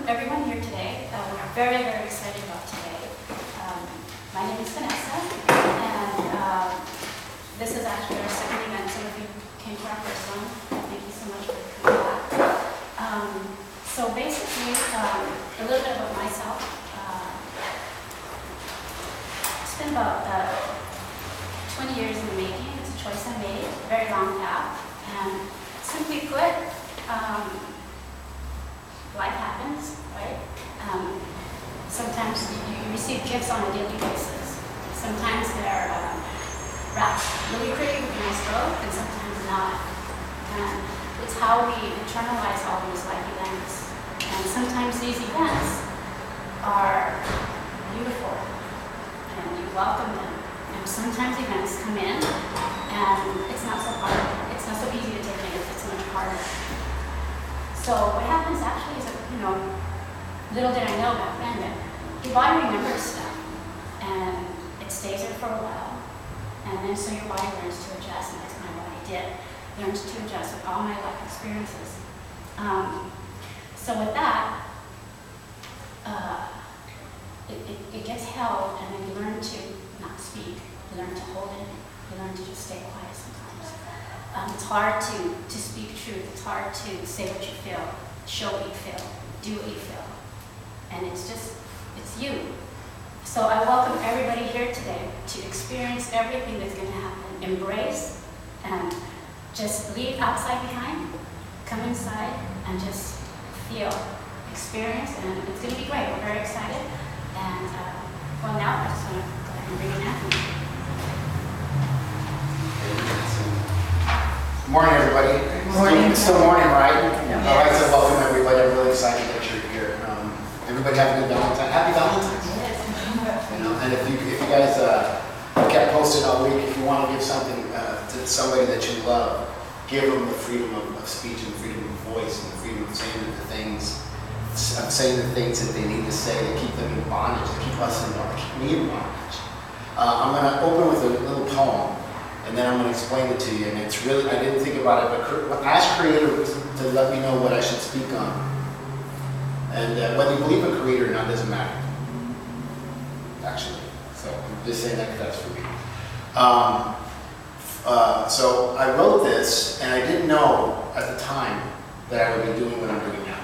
everyone here today. We're very, very excited about today. My name is Vanessa, and this is actually our second event. Some of you came to our first one. Thank you so much for coming back. So basically, a little bit about myself. It's been about 20 years in the making. It's a choice I made, a very long path. And simply put, life happens, right? Sometimes you receive gifts on a daily basis. Sometimes they're wrapped really pretty with a nice bow, and sometimes not. And it's how we internalize all these life events. And sometimes these events are beautiful, and you welcome them. And sometimes events come in, and it's not so hard. It's not so easy to take in. It's much harder. So what happens actually is that, little did I know back then that your body remembers stuff, and it stays there for a while, and then so your body learns to adjust, and that's kind of what I did. Learns to adjust with all my life experiences. So with that, it gets held, and then you learn to not speak. You learn to hold it. You learn to just stay quiet sometimes. It's hard to speak truth. It's hard to say what you feel, show what you feel, do what you feel. And it's you. So I welcome everybody here today to experience everything that's going to happen. Embrace and just leave outside behind, come inside and just feel, experience, and it's going to be great. We're very excited. And well, now I just want to go ahead and bring in Anthony. Good morning, everybody. Morning. It's still morning, right? Yeah. All right, so welcome everybody. I'm really excited that you're here. Everybody have a good Valentine. Happy Valentine's Day. And if you guys kept posting all week, if you want to give something to somebody that you love, give them the freedom of speech and the freedom of voice and the freedom of saying the things that they need to say to keep them in bondage, to keep us in bondage, keep me in bondage. I'm going to open with a little poem. And then I'm going to explain it to you, and it's really, I didn't think about it, but I asked Creator to let me know what I should speak on. And whether you believe in Creator or not doesn't matter, actually. So I'm just saying that because that's for me. So I wrote this, and I didn't know at the time that I would be doing what I'm doing now.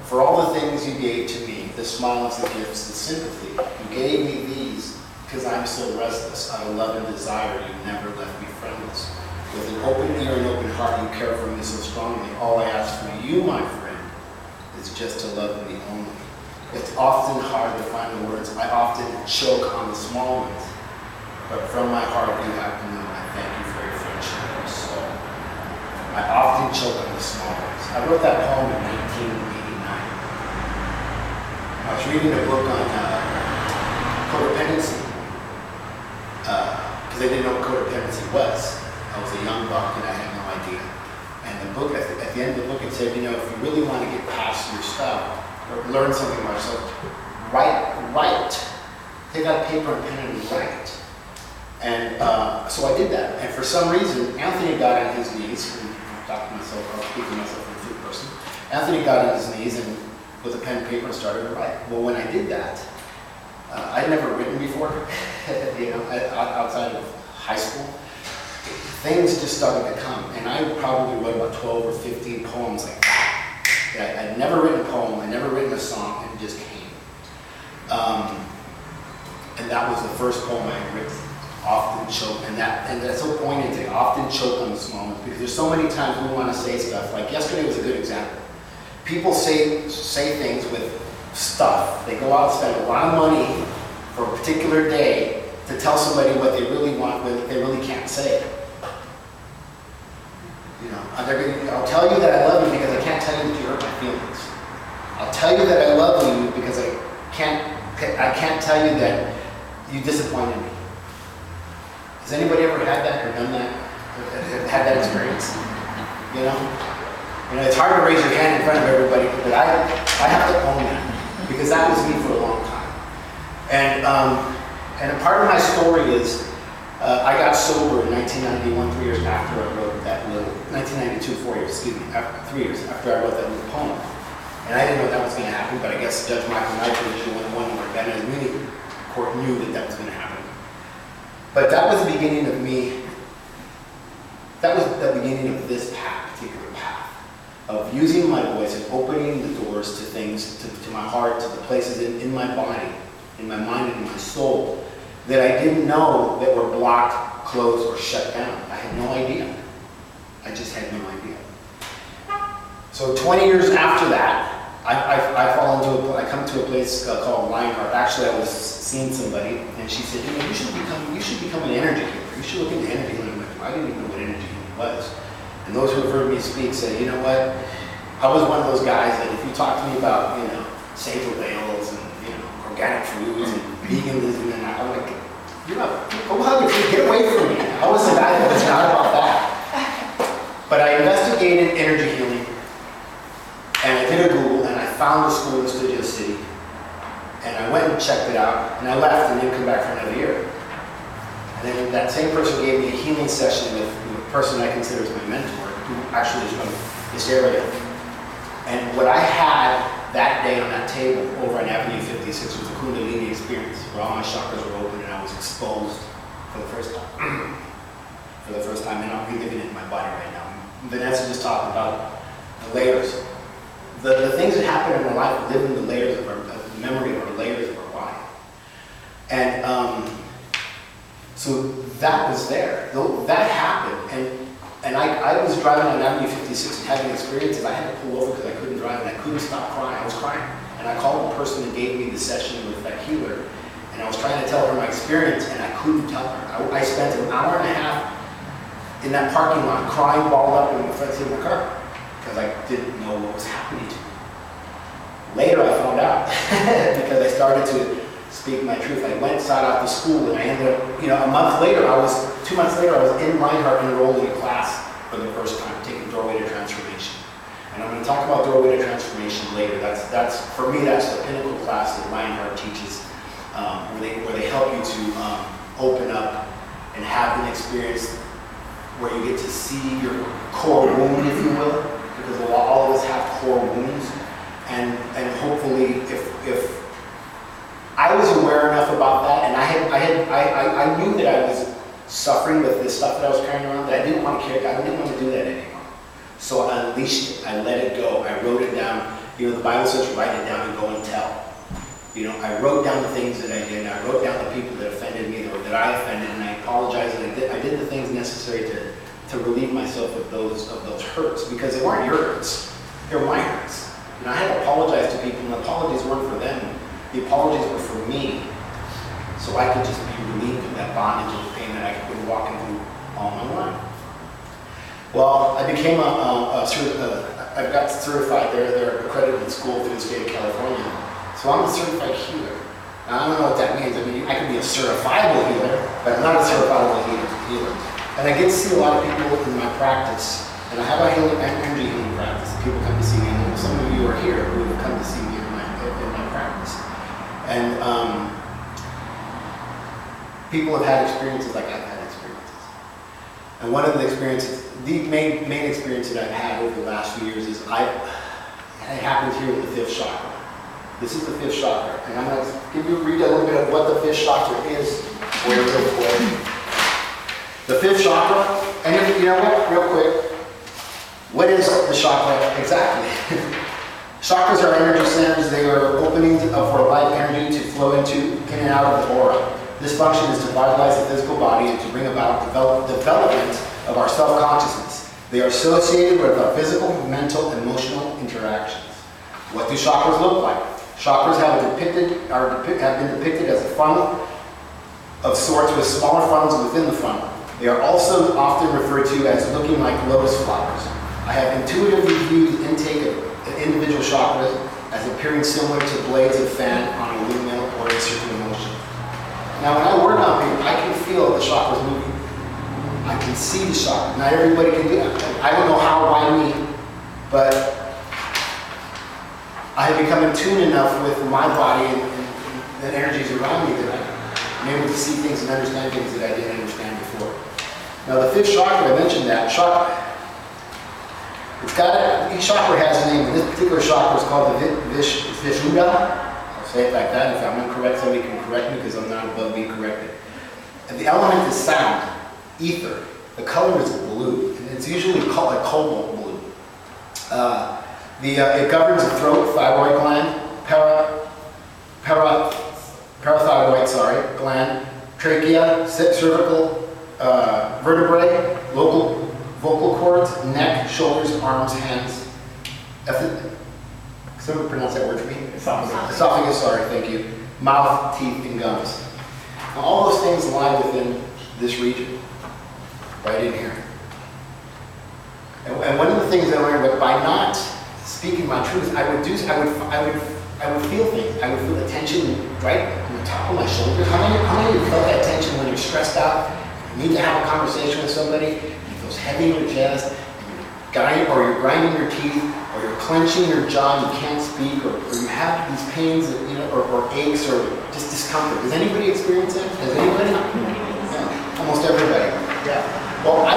For all the things you gave to me, the smiles, the gifts, the sympathy, you gave me these, because I'm so restless, out of love and desire, you never left me friendless. With an open ear and open heart, you care for me so strongly. All I ask for you, my friend, is just to love me only. It's often hard to find the words. I often choke on the small ones. But from my heart, you have to know I thank you for your friendship and soul. I often choke on the small ones. I wrote that poem in 1989. I was reading a book on codependency. Because I didn't know what codependency was. I was a young buck and I had no idea. And the book, at the end of the book, it said, if you really want to get past your stuff, or learn something about yourself, write. Take out paper and pen and write. And so I did that. And for some reason, Anthony got on his knees, and I'm talking to myself, I'm speaking myself in the third person. Anthony got on his knees and with a pen and paper and started to write. Well, when I did that, I'd never written before, outside of high school. Things just started to come, and I probably wrote about 12 or 15 poems like that. I'd never written a poem, I'd never written a song, and it just came. And that was the first poem I had written. Often choke, and that's so poignant. They often choke on this moment because there's so many times we want to say stuff. Like yesterday was a good example. People say things with stuff. They go out and spend a lot of money for a particular day to tell somebody what they really want, but they really can't say it. I'll tell you that I love you because I can't tell you that you hurt my feelings. I'll tell you that I love you because I can't tell you that you disappointed me. Has anybody ever had that or done that? Had that experience? It's hard to raise your hand in front of everybody, but I have to own that because that was me for a long time. And a part of my story is I got sober in 1991, 3 years after I wrote that little, 1992, 4 years, 3 years after I wrote that little poem. And I didn't know that was going to happen, but I guess Judge Michael Knight, Division 101, where Ben and Muni Court knew that that was going to happen. But that was the beginning of me. That was the beginning of this particular path of using my voice and opening the doors to things, to my heart, to the places in my body, in my mind, and in my soul that I didn't know that were blocked, closed, or shut down. I had no idea. I just had no idea. So 20 years after that, I come to a place called Lionheart. Actually, I was seeing somebody, and she said, you know, you should become an energy healer. You should look into energy healing. I didn't even know what energy healing was. And those who have heard me speak say, you know what? I was one of those guys that if you talk to me about, you know, safer whales and, you know, organic foods and veganism, and I'm like, you're not, go hug a tree, get away from me. I was the guy that was not about that. But I investigated energy healing, and I did a Google, and I found a school in Studio City, and I went and checked it out, and I left and didn't come back for another year. And then that same person gave me a healing session with a person I consider as my mentor, who actually is from this area. And what I had that day on that table over on Avenue 56 was a Kundalini experience, where all my chakras were open and I was exposed for the first time. For the first time, and I'm reliving it in my body right now. Vanessa just talked about the layers. The things that happen in our life live in the layers of the memory of our layers of our body. And so that was there. That happened. And I was driving on Avenue 56 and having experiences. I had to pull over because I couldn't drive and I couldn't stop crying. I was crying. And I called the person that gave me the session with that healer. And I was trying to tell her my experience and I couldn't tell her. I spent an hour and a half in that parking lot crying, balled up in the front seat of my car because I didn't know what was happening to me. Later I found out because I started to speak my truth. I went, sought out the school, and I ended up, you know, 2 months later, I was in Lionheart enrolled in a class for the first time, taking Doorway to Transformation. And I'm going to talk about Doorway to Transformation later. That's for me, that's the pinnacle class that Lionheart teaches, where they help you to open up and have an experience where you get to see your core wound, if you will, because all of us have core wounds, and hopefully, if I was aware enough about that, and I knew that I was suffering with this stuff that I was carrying around, that I didn't want to carry. I didn't want to do that anymore. So I unleashed it. I let it go. I wrote it down. You know, the Bible says write it down and go and tell. You know, I wrote down the things that I did. And I wrote down the people that offended me, or that I offended, and I apologized. And I did the things necessary to relieve myself of those hurts, because they weren't your hurts. They were my hurts. And I had to apologize to people, and the apologies weren't for them. The apologies were for me, so I could just be relieved of that bondage of pain that I've been walking through all my life. Well, I became I got certified there. They're accredited school through the state of California. So I'm a certified healer. Now, I don't know what that means. I mean, I could be a certifiable healer, but I'm not a certifiable healer. And I get to see a lot of people in my practice, and I have a energy healing practice. People come to see me, and some of you are here who have come to see me in my practice. And people have had experiences like I've had experiences. And one of the experiences, the main experience that I've had over the last few years is it happens here with the fifth chakra. This is the fifth chakra. And I'm going to read a little bit of what the fifth chakra is for you real quick. The fifth chakra, and you know what, real quick, what is the chakra exactly? Chakras are energy centers. They are openings for life energy to flow in and out of the aura. This function is to vitalize the physical body and to bring about development of our self-consciousness. They are associated with our physical, mental, and emotional interactions. What do chakras look like? Chakras have been depicted as a funnel of sorts with smaller funnels within the funnel. They are also often referred to as looking like lotus flowers. I have intuitively viewed the intake of individual chakras as appearing similar to blades of fan on a windmill or in certain motion. Now, when I work on people, I can feel the chakras moving. I can see the chakras. Not everybody can do that. I don't know how, why me, but I have become in tune enough with my body and the energies around me that I'm able to see things and understand things that I didn't understand before. Now, the fifth chakra, I mentioned that chakra. each chakra has a name, and this particular chakra is called the Vishuddha. I'll say it like that. If I'm incorrect, somebody can correct me because I'm not above being corrected. And the element is sound, ether. The color is blue, and it's usually called a cobalt blue. It governs the throat, thyroid gland, parathyroid gland, trachea, cervical vertebrae, local vocal cords, neck, shoulders, arms, hands. Someone pronounce that word for me? Esophagus, sorry, thank you. Mouth, teeth, and gums. Now, all those things lie within this region, right in here. And one of the things that I learned, by not speaking my truth, I would feel things. I would feel the tension right on the top of my shoulders. How many of you felt that tension when you're stressed out, you need to have a conversation with somebody, and it feels heavy in your chest, and you're grinding your teeth, or you're clenching your jaw and you can't speak, or you have these pains, or aches, or just discomfort. Does anybody experience that? Does anybody? Yeah. Almost everybody. Yeah. Well, I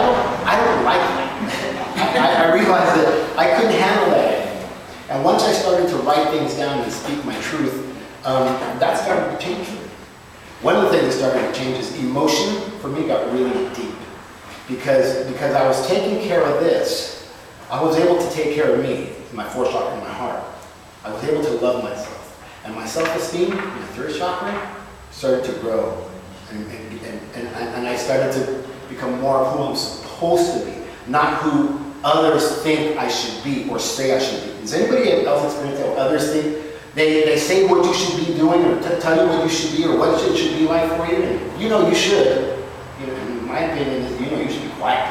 don't like that. I realized that I couldn't handle that anymore. And once I started to write things down and speak my truth, that started to change for me. One of the things that started to change is emotion for me got really deep. Because I was taking care of this, I was able to take care of me, my fourth chakra in my heart. I was able to love myself. And my self-esteem, my third chakra, started to grow. And I started to become more of who I'm supposed to be, not who others think I should be or say I should be. Does anybody else experience that? Others think they say what you should be doing, or tell you what you should be, or what it should be like for you, and you should. In my opinion, you should be quiet.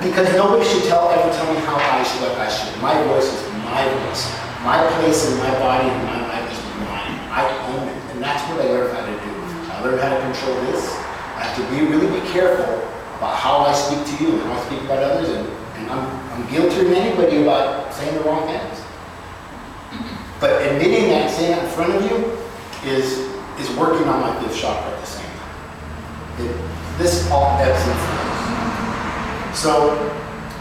Because nobody should ever tell me how what I should. My voice is my voice. My place in my body and my life is mine. I own it, and that's what I learned how to do. I learned how to control this. I have to really be careful about how I speak to you and how I speak about others, and I'm guilty of anybody about saying the wrong things. But admitting that, saying that in front of you, is working on my fifth chakra at the same time. This all ebbs and flows. So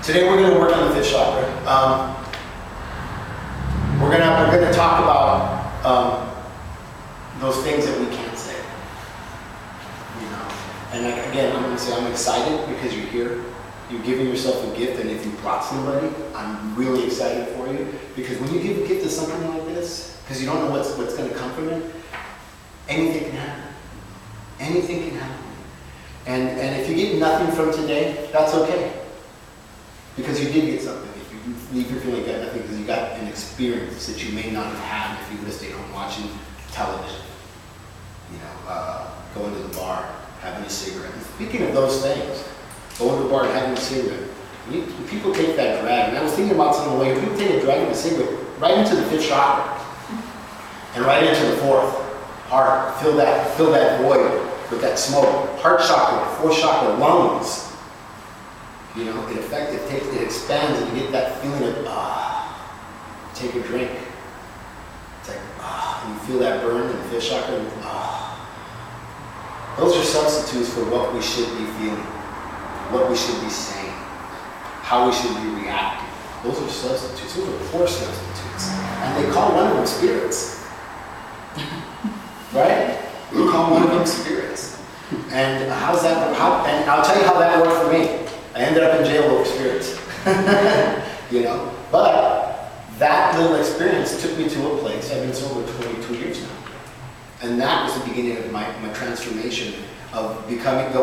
today we're going to work on the fifth chakra. We're going to talk about those things that we can't say. And again, I'm going to say I'm excited because you're here. You're giving yourself a gift, and if you brought somebody, I'm really excited for you. Because when you give a gift to something like this, because you don't know what's going to come from it, anything can happen. Anything can happen. And if you get nothing from today, that's okay. Because you did get something. If you leave here feeling you got nothing, because you got an experience that you may not have had if you would have stayed home watching television. Going to the bar, having a cigarette. And speaking of those things, going to the bar and having a cigarette, people take that drag. And I was thinking about something like, people take a drag of a cigarette right into the fifth chakra and right into the fourth heart. Fill that void with that smoke. Heart chakra, fourth chakra, lungs. It expands, and you get that feeling of take a drink. It's like and you feel that burn in the fifth chakra. Those are substitutes for what we should be feeling, what we should be saying, how we should be reacting. Those are substitutes. Those are poor substitutes. And they call one of them spirits. Right? They call one of them spirits. And how's that? And I'll tell you how that worked for me. I ended up in jail over spirits. But that little experience took me to a place. I've been sober 22 years now. And that was the beginning of my transformation of becoming in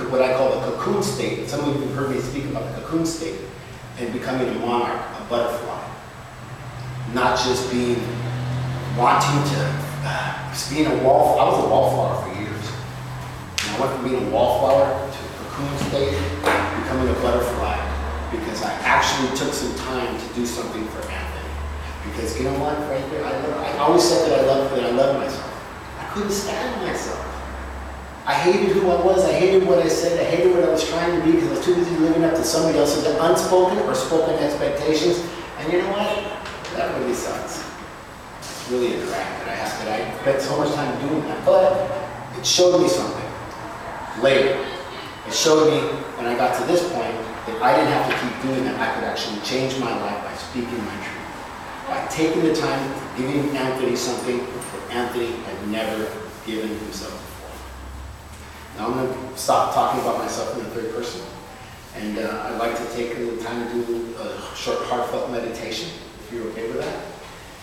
what I call the cocoon state. Some of you have heard me speak about the cocoon state, and becoming a monarch, a butterfly. Not just wanting to, being a wallflower. I was a wallflower for years. And I went from being a wallflower to a cocoon state, becoming a butterfly, because I actually took some time to do something for Anthony. Because you know what, frankly, I always said that I loved myself. I couldn't stand myself. I hated who I was. I hated what I said. I hated what I was trying to be because I was too busy living up to somebody else's unspoken or spoken expectations. And you know what? That really sucks. It's really a drag that I spent so much time doing that. But it showed me something later. It showed me when I got to this point If I didn't have to keep doing that, I could actually change my life by speaking my truth. By taking the time, giving Anthony something that Anthony had never given himself before. Now I'm going to stop talking about myself in the third person. And I'd like to take a little time to do a short heartfelt meditation, if you're okay with that.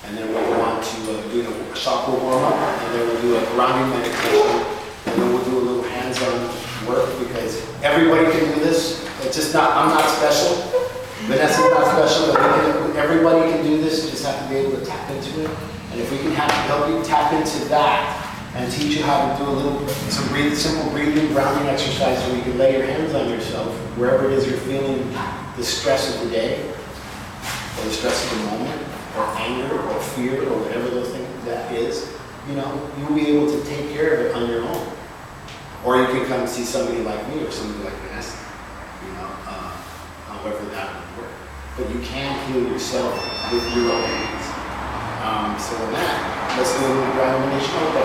And then we'll go on to doing a chakra warm-up, and then we'll do a grounding meditation, and then we'll do a little hands-on work, because everybody can do this. It's just not, I'm not special. Vanessa's not special, but everybody can do this. You just have to be able to tap into it. And if we can help you tap into that and teach you how to do some simple breathing, grounding exercises where you can lay your hands on yourself, wherever it is you're feeling the stress of the day, or the stress of the moment, or anger, or fear, or whatever those things that is, you'll be able to take care of it on your own. Or you can come see somebody like me or somebody like Vanessa, however that would work. But you can heal yourself with your own hands. So with that, let's do a little grounding meditation.